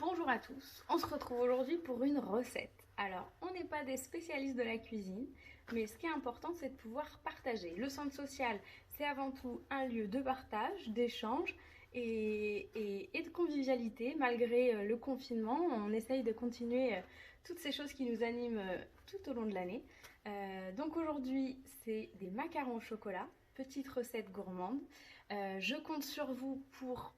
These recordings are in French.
Bonjour à tous, on se retrouve aujourd'hui pour une recette. Alors, on n'est pas des spécialistes de la cuisine, mais ce qui est important, c'est de pouvoir partager. Le centre social, c'est avant tout un lieu de partage, d'échange et de convivialité. Malgré le confinement, on essaye de continuer toutes ces choses qui nous animent tout au long de l'année. Donc aujourd'hui, c'est des macarons au chocolat, petite recette gourmande. Je compte sur vous pour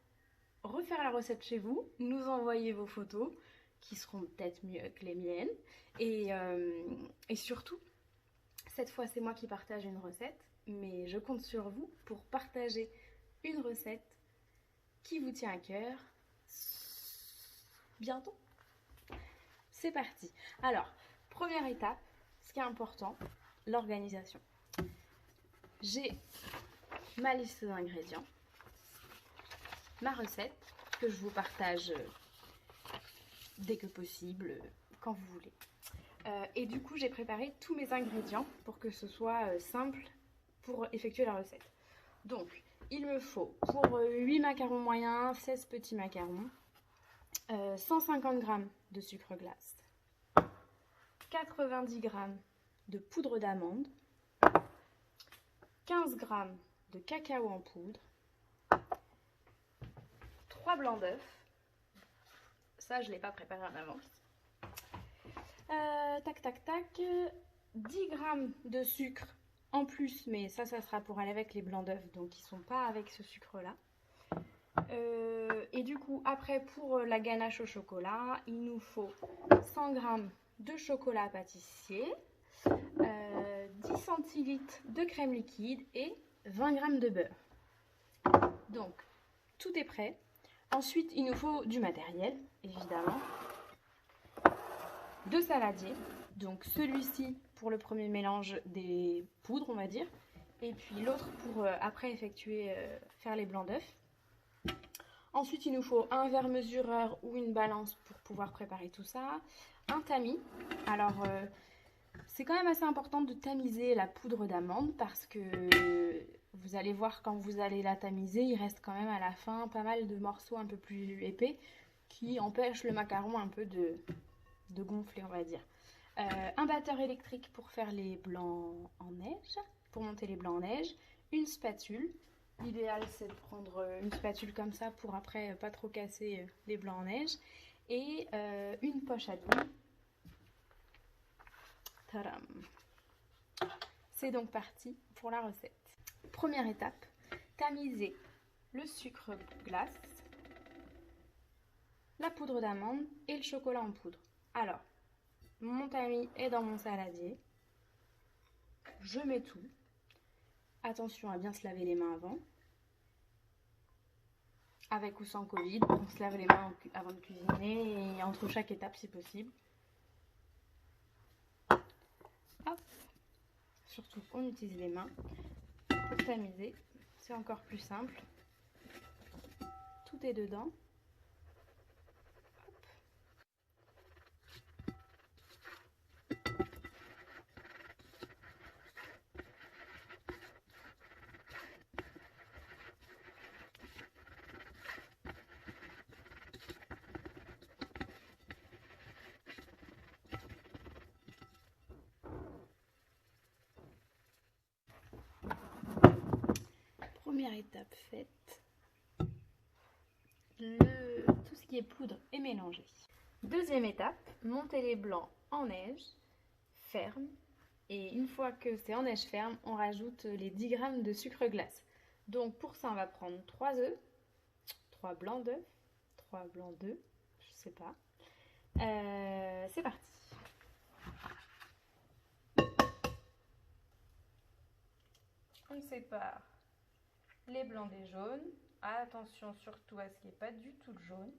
refaire la recette chez vous, nous envoyer vos photos qui seront peut-être mieux que les miennes et surtout, cette fois c'est moi qui partage une recette, mais je compte sur vous pour partager une recette qui vous tient à cœur bientôt. C'est parti. Alors, première étape, ce qui est important, l'organisation. J'ai ma liste d'ingrédients, ma recette que je vous partage dès que possible, quand vous voulez. Et du coup, j'ai préparé tous mes ingrédients pour que ce soit simple pour effectuer la recette. Donc, il me faut pour 8 macarons moyens, 16 petits macarons, 150 g de sucre glace, 90 g de poudre d'amande, 15 g de cacao en poudre, 3 blancs d'œufs, ça je ne l'ai pas préparé en avance, 10 g de sucre en plus, mais ça sera pour aller avec les blancs d'œufs, donc ils ne sont pas avec ce sucre là. Et du coup après pour la ganache au chocolat, il nous faut 100 g de chocolat pâtissier, 10 centilitres de crème liquide et 20 g de beurre. Donc tout est prêt. Ensuite, il nous faut du matériel, évidemment, deux saladiers, donc celui-ci pour le premier mélange des poudres, on va dire, et puis l'autre pour après faire les blancs d'œufs. Ensuite, il nous faut un verre mesureur ou une balance pour pouvoir préparer tout ça, un tamis. Alors, c'est quand même assez important de tamiser la poudre d'amande parce que vous allez voir quand vous allez la tamiser, il reste quand même à la fin pas mal de morceaux un peu plus épais qui empêchent le macaron un peu de gonfler, on va dire. Un batteur électrique pour faire les blancs en neige, pour monter les blancs en neige, une spatule. L'idéal c'est de prendre une spatule comme ça pour après pas trop casser les blancs en neige et une poche à billes. Tadam! C'est donc parti pour la recette. Première étape, tamiser le sucre glace, la poudre d'amande et le chocolat en poudre. Alors, mon tamis est dans mon saladier. Je mets tout. Attention à bien se laver les mains avant. Avec ou sans Covid, on se lave les mains avant de cuisiner et entre chaque étape si possible. Hop. Surtout, on utilise les mains pour tamiser. C'est encore plus simple. Tout est dedans. Première étape faite, tout ce qui est poudre est mélangé. Deuxième étape, monter les blancs en neige ferme. Et une fois que c'est en neige ferme, on rajoute les 10 g de sucre glace. Donc pour ça, on va prendre 3 œufs, 3 blancs d'œufs, 3 blancs d'œufs, je sais pas. C'est parti. On sépare les blancs des jaunes. Attention surtout à ce qu'il n'y ait pas du tout de jaune,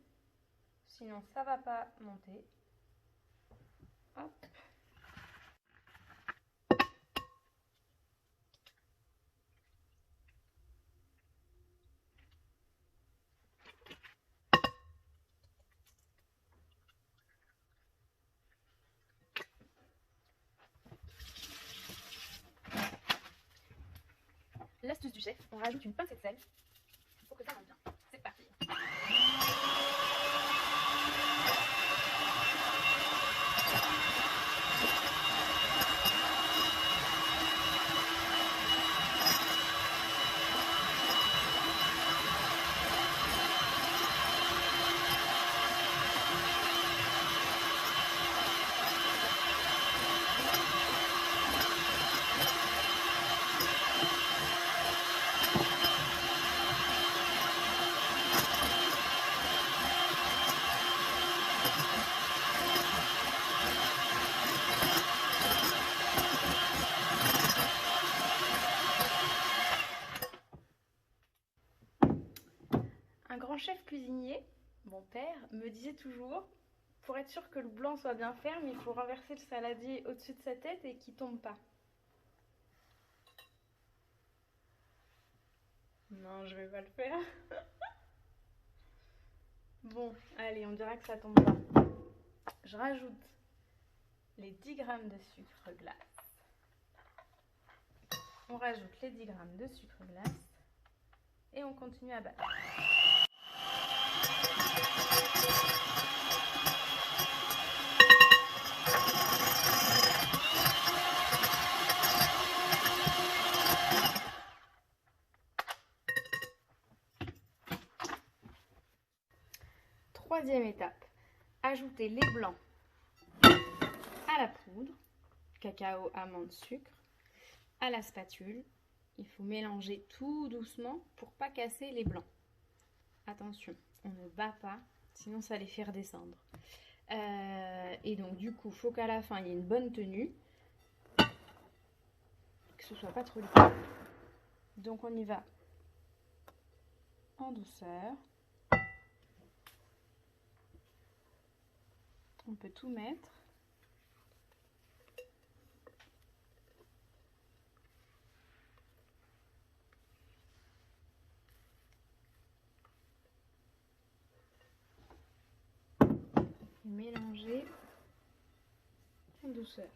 sinon ça va pas monter. Hop. L'astuce du chef, on rajoute une pincée de sel pour que ça monte bien. C'est parti. père me disait toujours, pour être sûr que le blanc soit bien ferme, il faut renverser le saladier au-dessus de sa tête et qu'il tombe pas. Non, je vais pas le faire. Bon, allez, on dira que ça tombe pas. Je rajoute les 10 g de sucre glace. On rajoute les 10 g de sucre glace et on continue à battre. Troisième étape, ajouter les blancs à la poudre, cacao, amande, sucre, à la spatule. Il faut mélanger tout doucement pour pas casser les blancs. Attention, on ne bat pas, sinon ça les fait redescendre. Et donc du coup, il faut qu'à la fin il y ait une bonne tenue, que ce soit pas trop liquide. Donc on y va en douceur. On peut tout mettre. Et mélanger en douceur.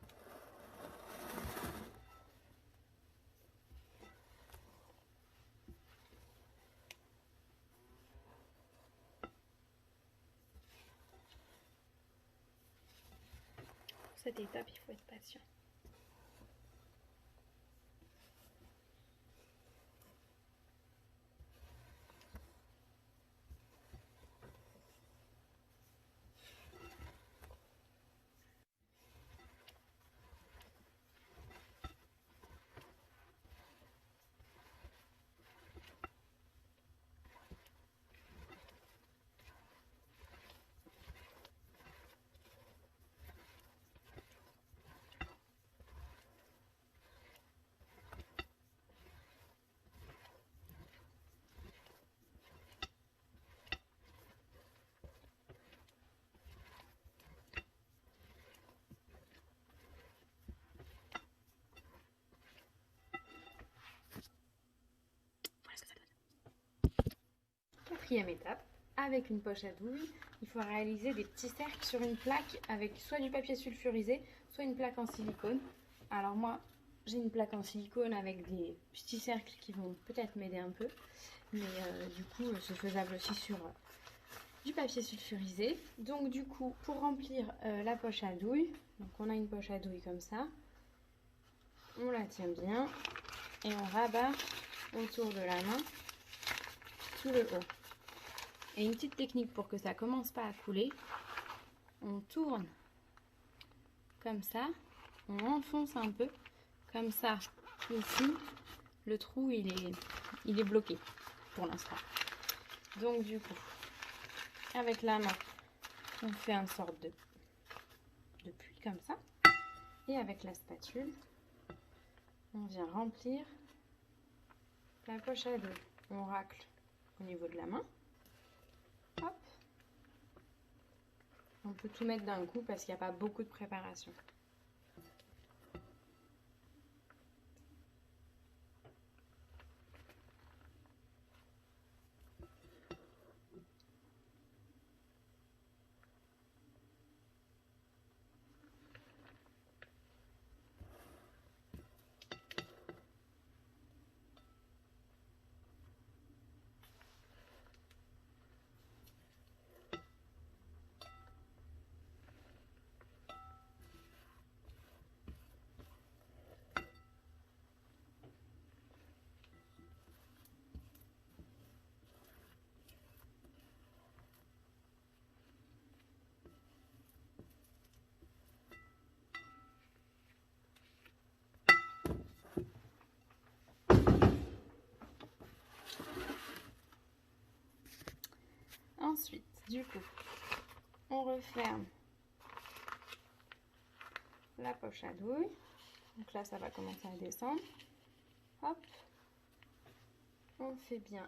Pour cette étape, il faut être patient. Quatrième étape, avec une poche à douille, il faut réaliser des petits cercles sur une plaque avec soit du papier sulfurisé, soit une plaque en silicone. Alors moi, j'ai une plaque en silicone avec des petits cercles qui vont peut-être m'aider un peu, mais du coup, c'est faisable aussi sur du papier sulfurisé. Donc du coup, pour remplir la poche à douille, donc on a une poche à douille comme ça, on la tient bien et on rabat autour de la main tout le haut. Et une petite technique pour que ça commence pas à couler, on tourne comme ça, on enfonce un peu, comme ça, ici, le trou il est bloqué pour l'instant. Donc du coup, avec la main, on fait une sorte de puits comme ça, et avec la spatule, on vient remplir la poche à douille. On racle au niveau de la main. Hop. On peut tout mettre d'un coup parce qu'il n'y a pas beaucoup de préparation. Ensuite, du coup, on referme la poche à douille. Donc là, ça va commencer à descendre. Hop, on fait bien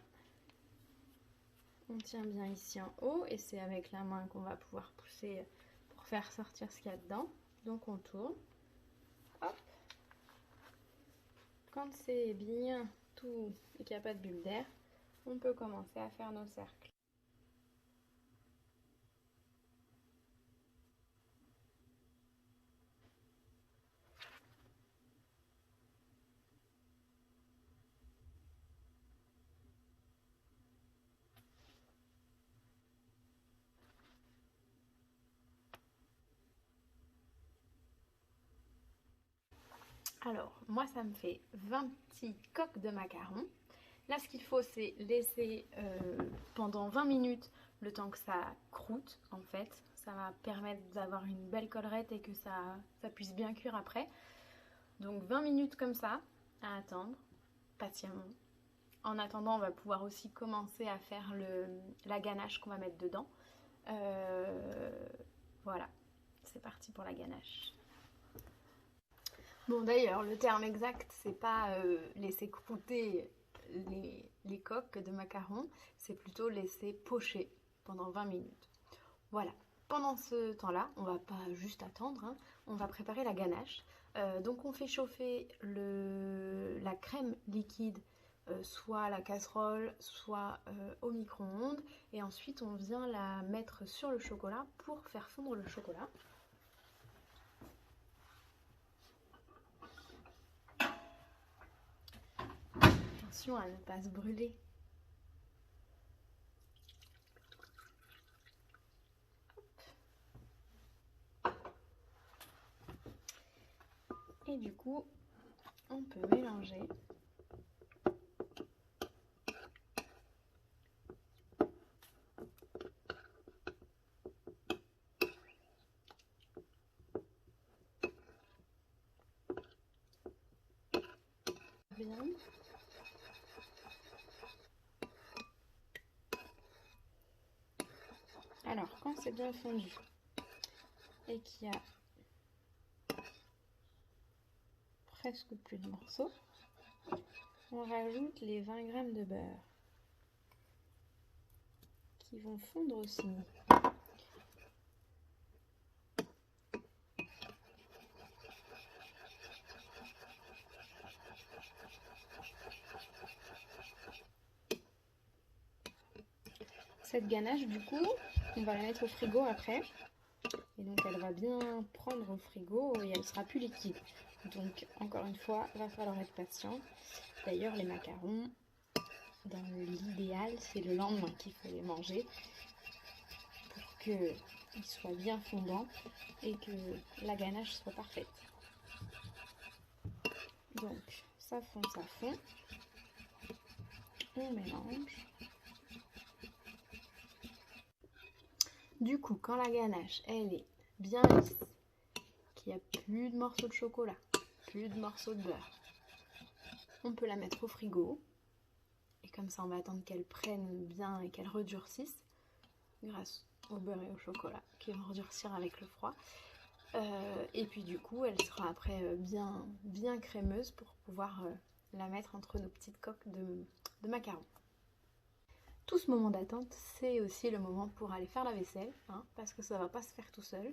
On tient bien ici en haut et c'est avec la main qu'on va pouvoir pousser pour faire sortir ce qu'il y a dedans. Donc on tourne. Hop. Quand c'est bien tout et qu'il n'y a pas de bulle d'air, on peut commencer à faire nos cercles. Alors, moi, ça me fait 20 petits coques de macarons. Là, ce qu'il faut, c'est laisser pendant 20 minutes le temps que ça croûte, en fait. Ça va permettre d'avoir une belle collerette et que ça puisse bien cuire après. Donc, 20 minutes comme ça, à attendre, patiemment. En attendant, on va pouvoir aussi commencer à faire la ganache qu'on va mettre dedans. Voilà, c'est parti pour la ganache. Bon, d'ailleurs, le terme exact, c'est pas laisser croûter les coques de macarons, c'est plutôt laisser pocher pendant 20 minutes. Voilà. Pendant ce temps-là, on va pas juste attendre, hein, on va préparer la ganache. Donc on fait chauffer la crème liquide, soit à la casserole, soit au micro-ondes. Et ensuite, on vient la mettre sur le chocolat pour faire fondre le chocolat. Attention à ne pas se brûler. Et du coup, on peut mélanger. Bien. Alors, quand c'est bien fondu et qu'il y a presque plus de morceaux, on rajoute les 20 g de beurre qui vont fondre aussi. Cette ganache, du coup, on va la mettre au frigo après. Et donc, elle va bien prendre au frigo et elle sera plus liquide. Donc, encore une fois, il va falloir être patient. D'ailleurs, les macarons, dans l'idéal, c'est le lendemain qu'il faut les manger pour qu'ils soient bien fondants et que la ganache soit parfaite. Donc, ça fond, ça fond. On mélange. Du coup, quand la ganache, elle est bien lisse, qu'il n'y a plus de morceaux de chocolat, plus de morceaux de beurre, on peut la mettre au frigo. Et comme ça, on va attendre qu'elle prenne bien et qu'elle redurcisse grâce au beurre et au chocolat qui vont redurcir avec le froid. Et puis du coup, elle sera après bien crémeuse pour pouvoir la mettre entre nos petites coques de macarons. Tout ce moment d'attente, c'est aussi le moment pour aller faire la vaisselle, hein, parce que ça ne va pas se faire tout seul.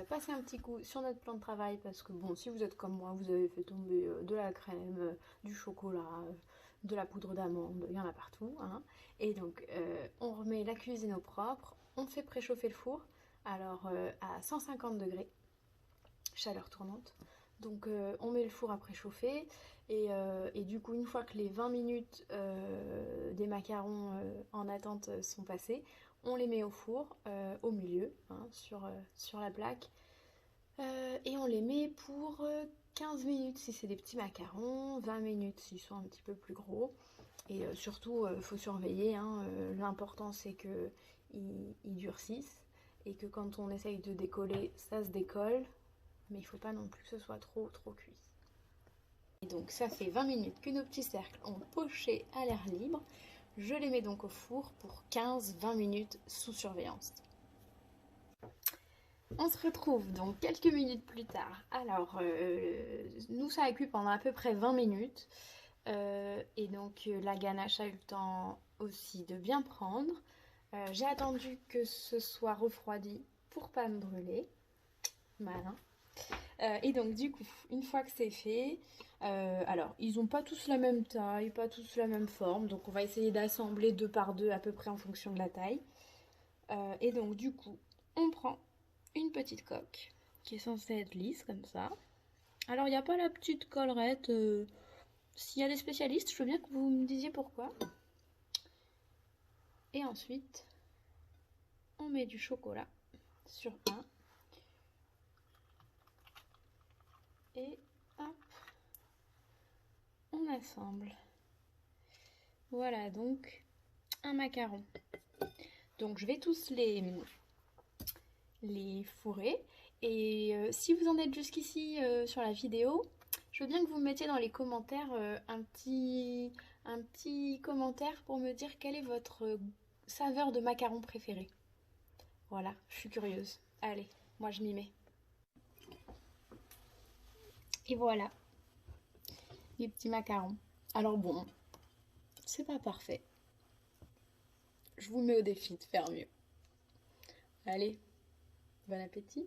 Passer un petit coup sur notre plan de travail, parce que bon, si vous êtes comme moi, vous avez fait tomber de la crème, du chocolat, de la poudre d'amande, il y en a partout. Hein. Et donc, on remet la cuisine au propre, on fait préchauffer le four, alors à 150 degrés, chaleur tournante. Donc on met le four à préchauffer et du coup une fois que les 20 minutes des macarons en attente sont passées, on les met au four au milieu, hein, sur la plaque et on les met pour 15 minutes si c'est des petits macarons, 20 minutes s'ils sont un petit peu plus gros et surtout il faut surveiller, hein, l'important c'est qu'ils durcissent et que quand on essaye de décoller ça se décolle. Mais il ne faut pas non plus que ce soit trop cuit. Et donc ça fait 20 minutes que nos petits cercles ont poché à l'air libre. Je les mets donc au four pour 15-20 minutes sous surveillance. On se retrouve donc quelques minutes plus tard. Alors, nous ça a cuit pendant à peu près 20 minutes. Et donc la ganache a eu le temps aussi de bien prendre. J'ai attendu que ce soit refroidi pour pas me brûler. Malin. Et donc du coup, une fois que c'est fait, alors ils n'ont pas tous la même taille, pas tous la même forme, donc on va essayer d'assembler deux par deux à peu près en fonction de la taille. Et donc du coup, on prend une petite coque qui est censée être lisse comme ça. Alors il n'y a pas la petite collerette. S'il y a des spécialistes, je veux bien que vous me disiez pourquoi. Et ensuite, on met du chocolat sur un. Et hop, on assemble. Voilà donc un macaron. Donc je vais tous les fourrer. Et si vous en êtes jusqu'ici sur la vidéo, je veux bien que vous me mettiez dans les commentaires un petit commentaire pour me dire quelle est votre saveur de macaron préférée. Voilà, je suis curieuse. Allez, moi je m'y mets. Et voilà, les petits macarons. Alors bon, c'est pas parfait. Je vous mets au défi de faire mieux. Allez, bon appétit!